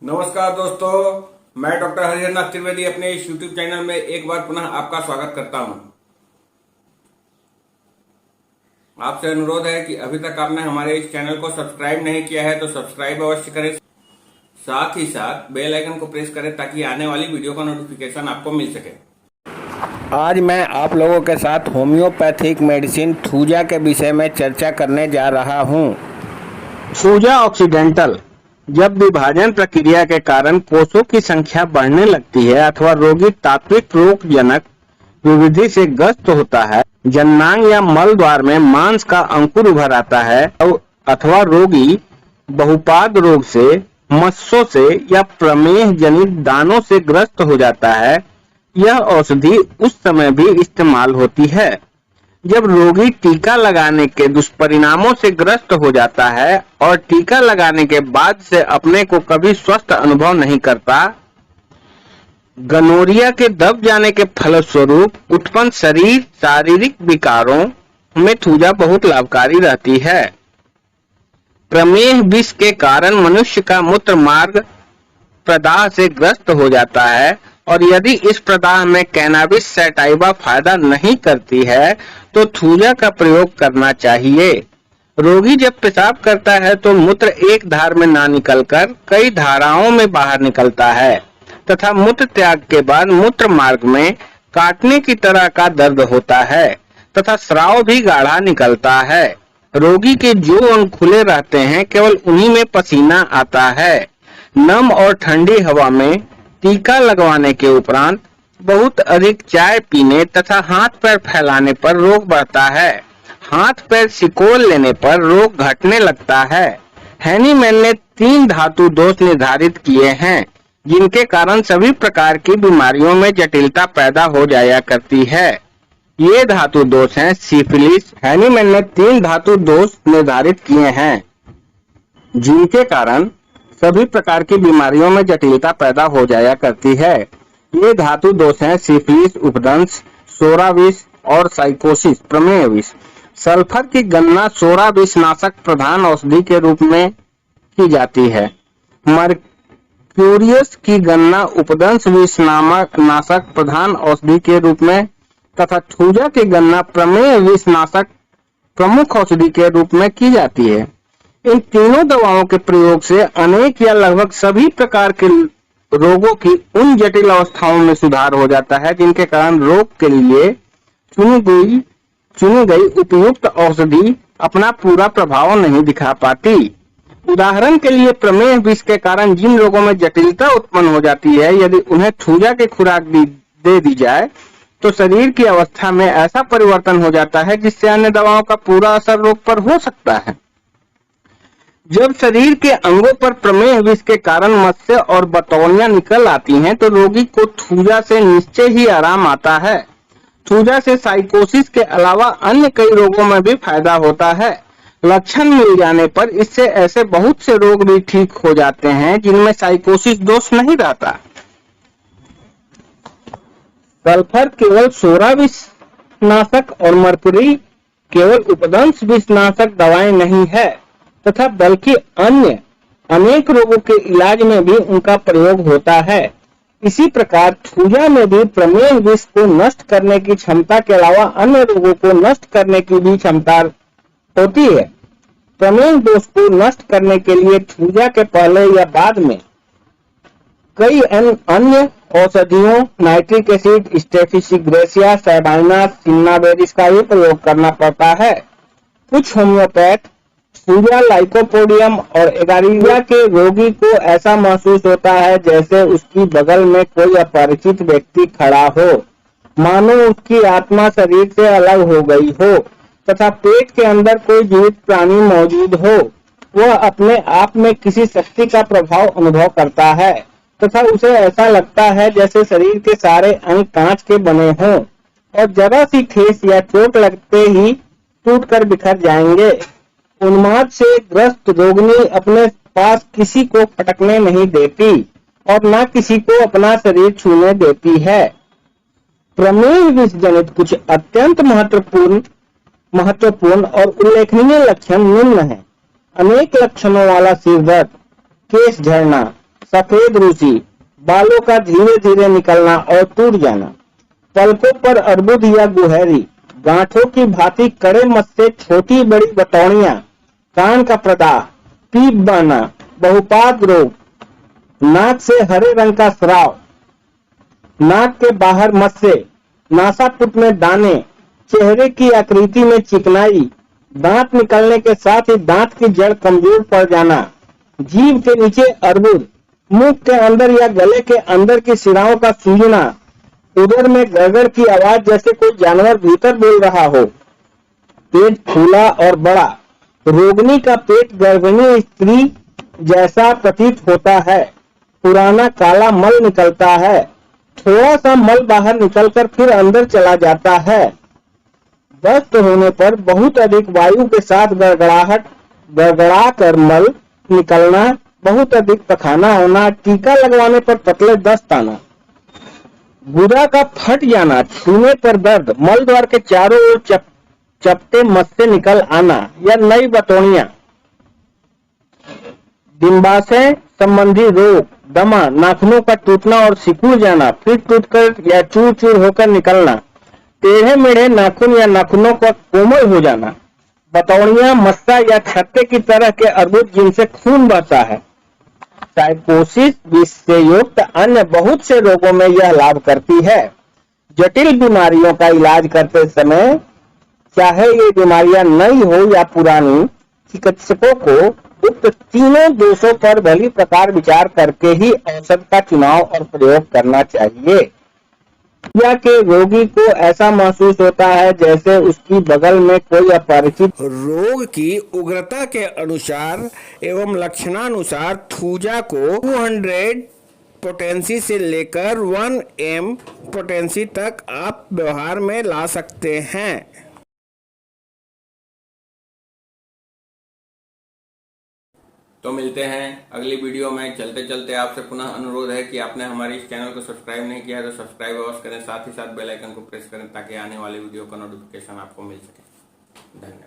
नमस्कार दोस्तों, मैं डॉक्टर हरिहरनाथ त्रिवेदी अपने इस YouTube चैनल में एक बार पुनः आपका स्वागत करता हूं। आपसे अनुरोध है कि अभी तक आपने हमारे इस चैनल को सब्सक्राइब नहीं किया है तो सब्सक्राइब अवश्य करें, साथ ही साथ बेल आइकन को प्रेस करें ताकि आने वाली वीडियो का नोटिफिकेशन आपको मिल सके। आज मैं आप लोगों के साथ होम्योपैथिक मेडिसिन थूजा के विषय में चर्चा करने जा रहा हूं। थूजा ऑक्सीडेंटल जब विभाजन प्रक्रिया के कारण कोषों की संख्या बढ़ने लगती है अथवा रोगी तात्विक रोगजनक विविधि से ग्रस्त होता है, जननांग या मल द्वार में मांस का अंकुर उभर आता है अथवा रोगी बहुपाद रोग से, मस्सों से या प्रमेह जनित दानों से ग्रस्त हो जाता है, यह औषधि उस समय भी इस्तेमाल होती है जब रोगी टीका लगाने के दुष्परिणामों से ग्रस्त हो जाता है और टीका लगाने के बाद से अपने को कभी स्वस्थ अनुभव नहीं करता। गनोरिया के दब जाने के फलस्वरूप उत्पन्न शारीरिक विकारों में थूजा बहुत लाभकारी रहती है। प्रमेह विष के कारण मनुष्य का मूत्र मार्ग प्रदाह से ग्रस्त हो जाता है और यदि इस प्रदाह में कैनाबिस सैटाइवा फायदा नहीं करती है तो थूजा का प्रयोग करना चाहिए। रोगी जब पेशाब करता है तो मूत्र एक धार में ना निकलकर कई धाराओं में बाहर निकलता है तथा मूत्र त्याग के बाद मूत्र मार्ग में काटने की तरह का दर्द होता है तथा स्राव भी गाढ़ा निकलता है। रोगी के जो अंग खुले रहते हैं केवल उन्हीं में पसीना आता है। नम और ठंडी हवा में टीका लगवाने के उपरांत बहुत अधिक चाय पीने तथा हाथ पैर फैलाने पर रोग बढ़ता है। हाथ पैर सिकोड़ लेने पर रोग घटने लगता है। हैनीमैन ने 3 धातु दोष निर्धारित किए हैं जिनके कारण सभी प्रकार की बीमारियों में जटिलता पैदा हो जाया करती है। ये धातु दोष हैं सिफिलिस। हैनीमैन ने 3 धातु दोष निर्धारित किए हैं जिनके कारण सभी प्रकार की बीमारियों में जटिलता पैदा हो जाया करती है। ये धातु दोष हैं सिफिलिस, उपदंश, सोरा विष और साइकोसिस, प्रमेह विष। सल्फर की गणना सोरा विष नाशक प्रधान औषधि के रूप में की जाती है। मर्क्यूरियस की गणना उपदंश विष नामक नाशक प्रधान औषधि के रूप में तथा थूजा की गणना प्रमेह विष नाशक प्रमुख औषधि के रूप में की जाती है। इन तीनों दवाओं के प्रयोग से अनेक या लगभग सभी प्रकार के रोगों की उन जटिल अवस्थाओं में सुधार हो जाता है जिनके कारण रोग के लिए चुनी गई उपयुक्त औषधि अपना पूरा प्रभाव नहीं दिखा पाती। उदाहरण के लिए प्रमेह विष के कारण जिन रोगों में जटिलता उत्पन्न हो जाती है, यदि उन्हें थूजा की खुराक दे दी जाए तो शरीर की अवस्था में ऐसा परिवर्तन हो जाता है जिससे अन्य दवाओं का पूरा असर रोग पर हो सकता है। जब शरीर के अंगों पर प्रमेह विष के कारण मस्से और बतौनियां निकल आती हैं तो रोगी को थूजा से निश्चय ही आराम आता है। थूजा से साइकोसिस के अलावा अन्य कई रोगों में भी फायदा होता है। लक्षण मिल जाने पर इससे ऐसे बहुत से रोग भी ठीक हो जाते हैं जिनमें साइकोसिस दोष नहीं रहता। सल्फर केवल सोरा विष नाशक और मर्क्यूरी केवल उपदंश विष नाशक दवाएं नहीं है तथा बल्कि अन्य अनेक रोगों के इलाज में भी उनका प्रयोग होता है। इसी प्रकार थूजा में भी प्रमेह विष को नष्ट करने की क्षमता के अलावा अन्य रोगों को नष्ट करने की भी क्षमता होती है। प्रमेह दोष को नष्ट करने के लिए थूजा के पहले या बाद में कई अन्य औषधियों नाइट्रिक एसिड, स्टेफिसिग्रेसिया, सैबाइना, सिन्नाबेरिस का भी प्रयोग करना पड़ता है। कुछ होम्योपैथ थूजा, लाइकोपोडियम और एगारिया के रोगी को ऐसा महसूस होता है जैसे उसकी बगल में कोई अपरिचित व्यक्ति खड़ा हो, मानो उसकी आत्मा शरीर से अलग हो गई हो तथा पेट के अंदर कोई जीवित प्राणी मौजूद हो। वह अपने आप में किसी शक्ति का प्रभाव अनुभव करता है तथा उसे ऐसा लगता है जैसे शरीर के सारे अंग कांच के बने हों और जरा सी ठेस या चोट लगते ही टूटकर बिखर जाएंगे। उन्माद से ग्रस्त रोगिणी अपने पास किसी को फटकने नहीं देती और न किसी को अपना शरीर छूने देती है। प्रमेह विष जनित कुछ अत्यंत महत्वपूर्ण और उल्लेखनीय लक्षण निम्न हैं। अनेक लक्षणों वाला सिर दर्द, केश झड़ना, सफेद रूसी, बालों का धीरे धीरे निकलना और टूट जाना, पलकों पर अर्बुद या गुहैरी, गांठों की भांति कड़े मस्से, छोटी बड़ी बतौड़ियां, कान का प्रदाह, पीप बहना, बहुपाद रोग, नाक से हरे रंग का स्राव, नाक के बाहर मस्से, नासापुट में दाने, चेहरे की आकृति में चिकनाई, दांत निकलने के साथ ही दांत की जड़ कमजोर पड़ जाना, जीभ के नीचे अर्बुद, मुंह के अंदर या गले के अंदर की सिराओं का सूजना, उदर में गड़गड़ की आवाज जैसे कोई जानवर भीतर बोल रहा हो, पेट फूला और बड़ा, रोगिणी का पेट गर्भिणी स्त्री जैसा प्रतीत होता है, पुराना काला मल निकलता है, थोड़ा सा मल बाहर निकलकर फिर अंदर चला जाता है, दस्त होने पर बहुत अधिक वायु के साथ गड़गड़ा कर मल निकलना, बहुत अधिक पखाना होना, टीका लगवाने पर पतले दस्त आना, गुदा का फट जाना, छूने पर दर्द, मल द्वार के चारों ओर चपटे मस्से निकल आना या नई बतौड़ियां, डिंबाशय संबंधी रोग, दमा, नाखूनों का टूटना और सिकुड़ जाना, फिर टूटकर या चूर चूर होकर निकलना, टेढ़े मेढ़े नाखून या नाखूनों का कोमल हो जाना, बतौड़ियां, मस्सा या छत्ते की तरह के अर्बुद जिनसे खून बहता है, साइकोसिस विष से युक्त अन्य बहुत से रोगों में यह लाभ करती है। जटिल बीमारियों का इलाज करते समय चाहे ये बीमारियां नई हो या पुरानी, चिकित्सकों को उक्त तीनों दोषों पर भली प्रकार विचार करके ही औषध का चुनाव और प्रयोग करना चाहिए। या के रोगी को ऐसा महसूस होता है जैसे उसकी बगल में कोई अपरिचित रोग की उग्रता के अनुसार एवं लक्षणानुसार थूजा को 200 पोटेंसी से लेकर 1 m पोटेंसी तक आप व्यवहार में ला सकते हैं। तो मिलते हैं अगली वीडियो में। चलते चलते आपसे पुनः अनुरोध है कि आपने हमारे इस चैनल को सब्सक्राइब नहीं किया है तो सब्सक्राइब अवश्य करें, साथ ही साथ बेल आइकन को प्रेस करें ताकि आने वाली वीडियो का नोटिफिकेशन आपको मिल सके। धन्यवाद।